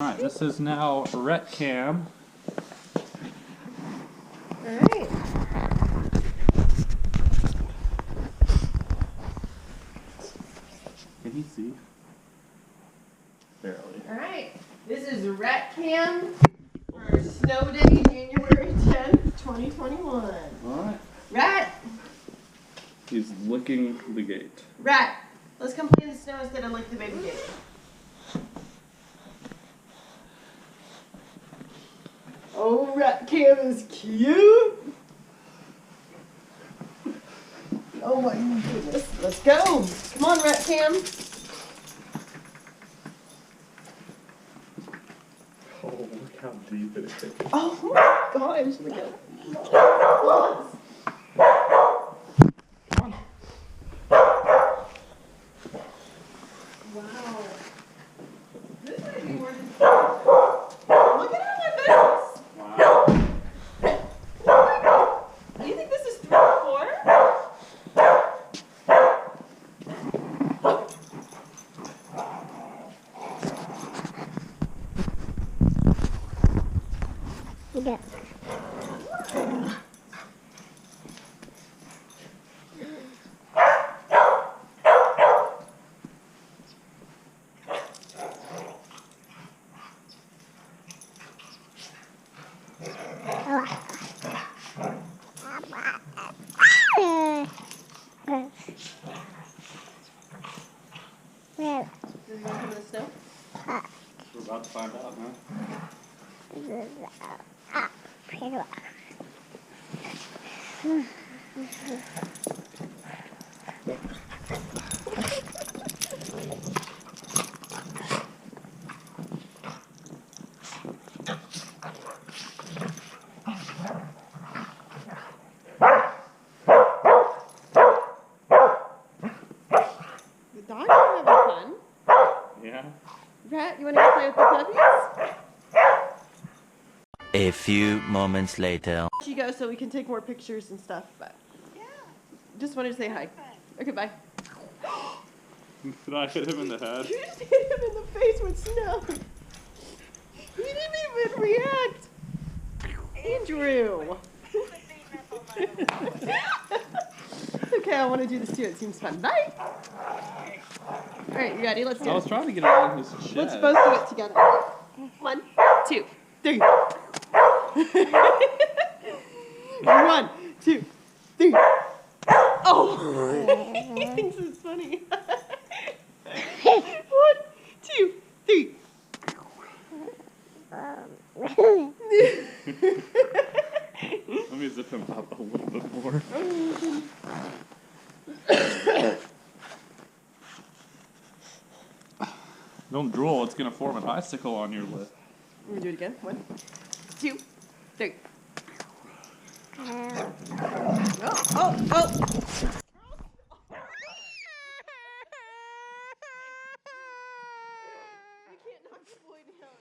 Alright, this is now Rhett Cam. Alright. Can he see? Barely. Alright. This is Rhett Cam for Snow Day, January 10th, 2021. Alright. Rhett! He's licking the gate. Rhett! Let's come play in the snow instead of lick the baby gate. Oh, Rhett Cam is cute! Oh my goodness. Let's go! Come on, Rhett Cam! Oh, look how deep it is. Oh my gosh, look at it. Wow. This might be more than... Look at all my boots! Wow. Do you think this is 3 or 4? Yeah. Is he going to come in the snow? We're about to find out, huh? The dogs are having fun. Yeah. Rhett, you want to go play with the puppies? A few moments later. She goes so we can take more pictures and stuff, but yeah. Just wanted to say hi. Okay, bye. Did I hit him in the head? You just hit him in the face with snow. He didn't even react. Andrew. Okay, I want to do this too. It seems fun. Bye. All right, you ready? Let's do I it. was trying to get it on his chest. Let's both do it together. 1, 2, 3. 1, 2, 3. Oh! He thinks it's funny. 1, 2, 3. Let me zip him up a little bit more. Don't drool, it's gonna form an icicle on your lip. Let me do it again. 1, 2, 3. Oh! You can't knock the boy down.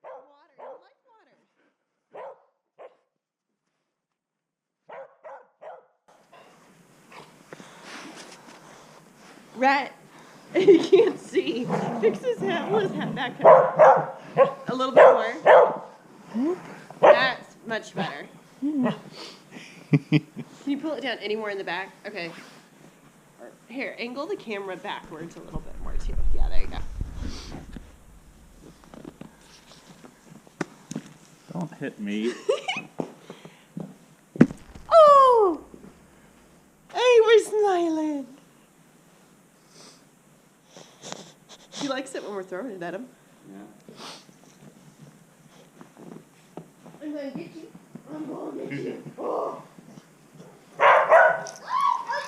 Water. You like water. Rhett, you can't see. Fix his hat. Pull his hat back up. A little bit more. That's much better. Can you pull it down anywhere in the back? Okay. Or, here, angle the camera backwards a little bit more too. Yeah, there you go. Don't hit me. Oh! Hey, we're smiling. He likes it when we're throwing it at him. Yeah. I'm gonna get you. I'm gonna get you. Oh! I'm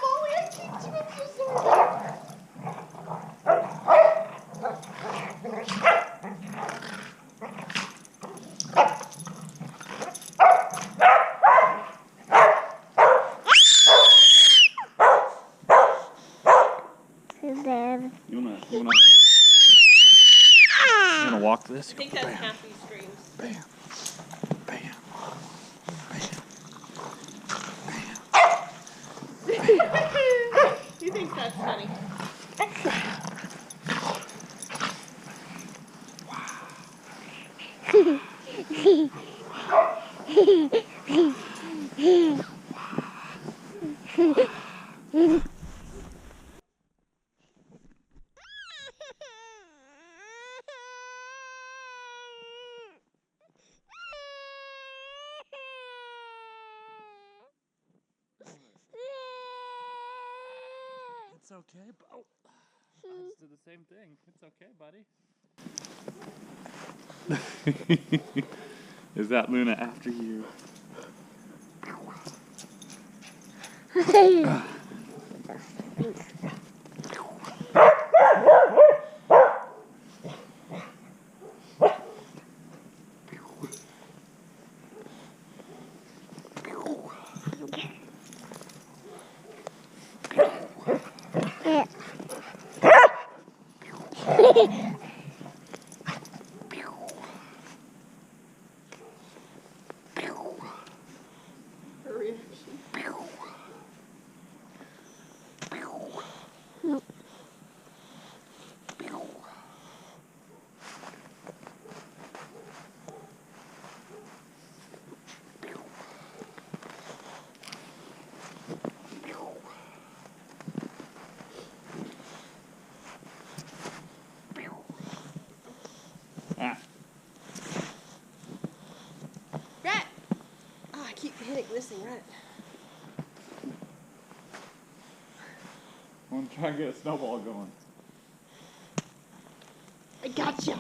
Molly, I kicked you. I'm so sorry. You wanna walk this? I think that's half these screams. Bam. Bam. Bam. He's She thinks that's funny. It's okay. Oh, I just did the same thing. It's okay, buddy. Is that Luna after you? Her reaction. Ah. Rhett! Oh, I keep hitting this thing, Rhett. I'm gonna try and get a snowball going. I gotcha!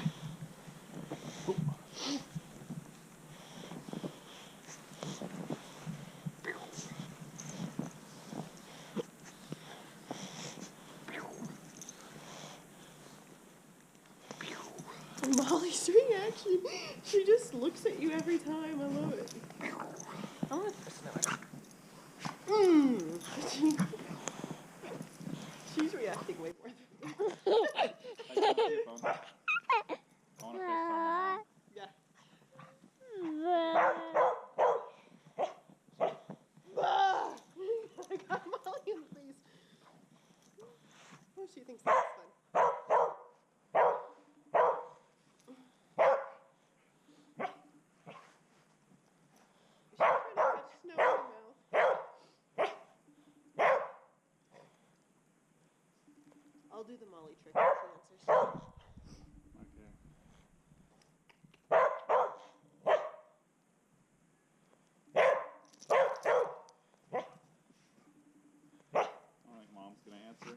Molly's reaction. She just looks at you every time. I love it. I want to snow it. She's reacting way more than me. I want to FaceTime. Yeah. I got Molly in the face. Oh, she thinks that's fun. I'll do the Molly trick if she answers. Okay. I think Mom's gonna answer.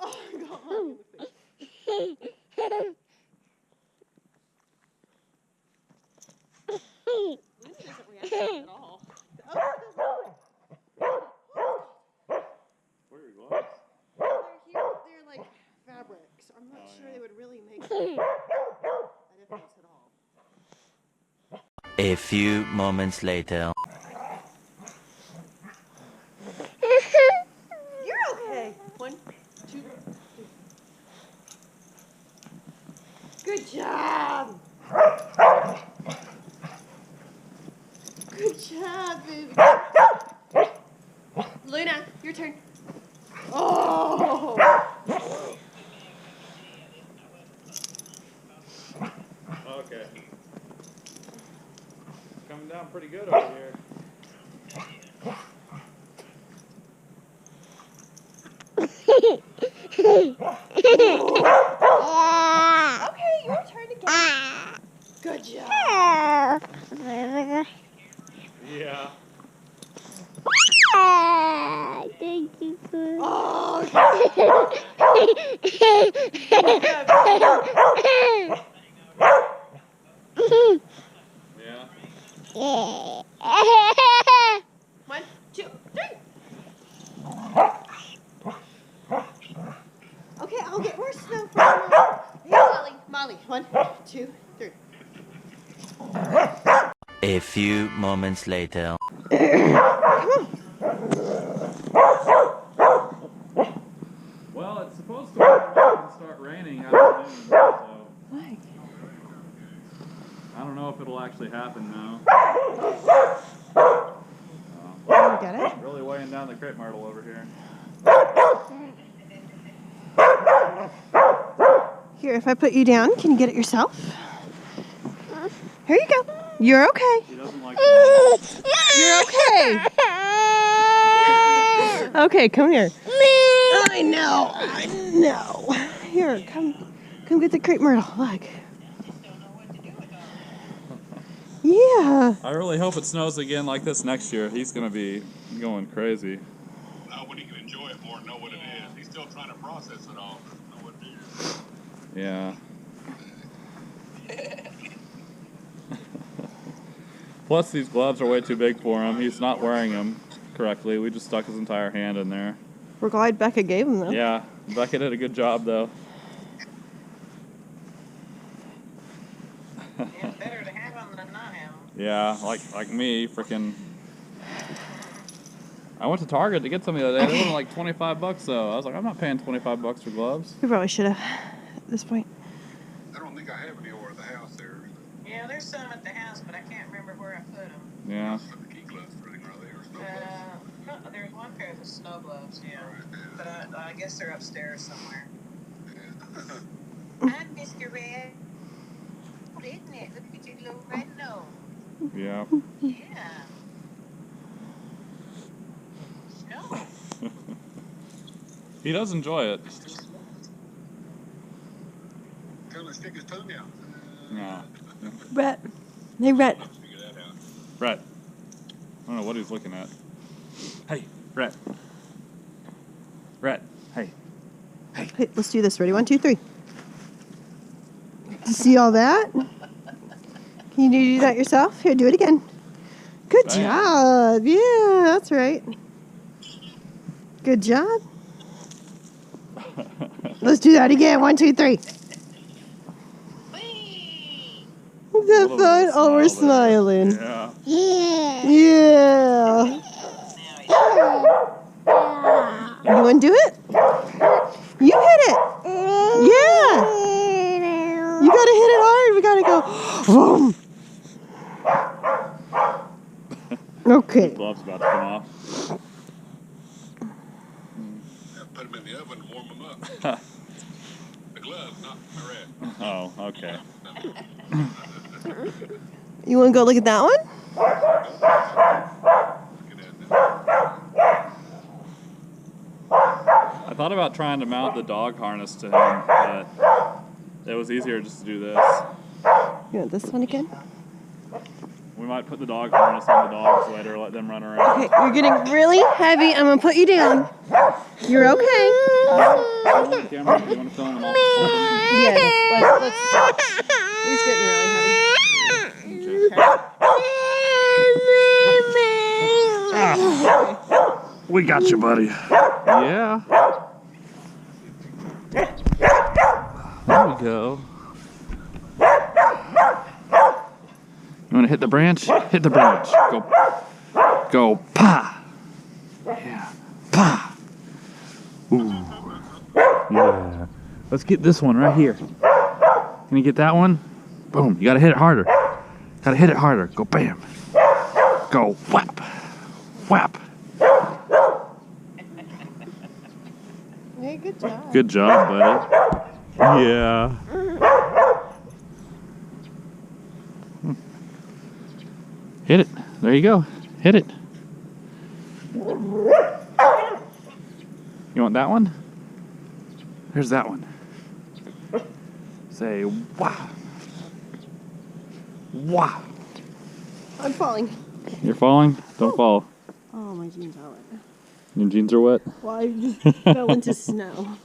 Oh, I got Molly in the face. Luna doesn't react at all. Oh, Where are your gloves? they're here. They're like fabrics. I'm not sure they would really make a difference at all. A few moments later. You're okay. 1, 2, 3. Good job. Good job, baby. Luna, your turn. Oh! Okay. Coming down pretty good over here. Okay, your turn again. Good job. Yeah. Thank you for. Oh, Yeah. 1, 2, 3. Okay, I'll get more snow for you. Hey, Molly. Molly. 1, 2, 3. A few moments later. Well, it's supposed to warm up and start raining afternoon, so Why? I don't know if it'll actually happen now. Get it? Really weighing down the crepe myrtle over here. Here, if I put you down, can you get it yourself? Here you go. You're okay. He doesn't like You're okay. Okay, come here. I know. Here, come get the crepe myrtle. Look. Yeah. I really hope it snows again like this next year. He's gonna be going crazy. When he can enjoy it more and know what it is. He's still trying to process it all. Know what it is. Yeah. Plus, these gloves are way too big for him. He's not wearing them correctly. We just stuck his entire hand in there. We're glad Becca gave him them. Yeah, Becca did a good job, though. It's better to have them than not have them. Yeah, like me, freaking. I went to Target to get some the other day. They were like $25 though. I was like, I'm not paying $25 for gloves. We probably should have at this point. I don't think I have any over at the house there. Yeah, there's some at the house, but I can't remember where I put them. Yeah. Put the key gloves for anything right there or snow gloves. No, there's one pair of snow gloves, yeah. But I guess they're upstairs somewhere. Hi, Mr. Red. Isn't it? Look at your little red nose. Yeah. Yeah. Snow. He does enjoy it. Tell him to stick his tongue out. No. Rhett. Hey, Rhett. Figure that out. Rhett. I don't know what he's looking at. Hey, Rhett. Rhett. Hey. Hey, let's do this. Ready? 1, 2, 3. Did you see all that? Can you do that yourself? Here, do it again. Good Bam. job. Yeah, that's right. Good job. Let's do that again. 1, 2, 3. Whee! Is that Little fun? Oh, we're smile there. smiling. Yeah. Yeah. You want to do it? You hit it. Yeah. You got to hit it hard. We got to go. Boom. Okay. Glove's about to come off. Put them in the oven and warm them up. The glove, not the red. Oh, okay. You want to go look at that one? I thought about trying to mount the dog harness to him, but it was easier just to do this. You want this one again? We might put the dog harness on the dogs later, let them run around. Okay, you're getting really heavy. I'm going to put you down. You're okay. Cameron, you want to film them all? Yeah, let's. He's getting really heavy. We got you, buddy. Yeah. There we go. You want to hit the branch? Hit the branch. Go. Go. Pa. Yeah. Pa. Ooh. Yeah. Let's get this one right here. Can you get that one? Boom. You got to hit it harder. Got to hit it harder. Go bam. Go whap. Whap. Hey, good job. Good job, buddy. Yeah. Hit it. There you go. Hit it. You want that one? There's that one. Say wow. Wow. I'm falling. You're falling? Don't fall. Oh, my jeans are wet. Your jeans are wet? Well, I just fell into snow.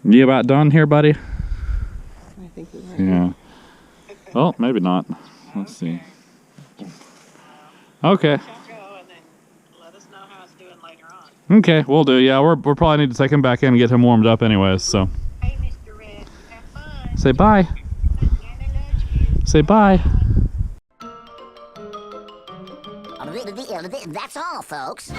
You about done here, buddy? I think we might. Yeah. Well, maybe not. Let's see. Okay. Go and then let us know how it's doing later on. Okay, we'll do. Yeah, we're probably need to take him back in and get him warmed up anyways, so. Hey, Mr. Red, have fun. Say bye. Nana loves you. Say bye. That's all, folks.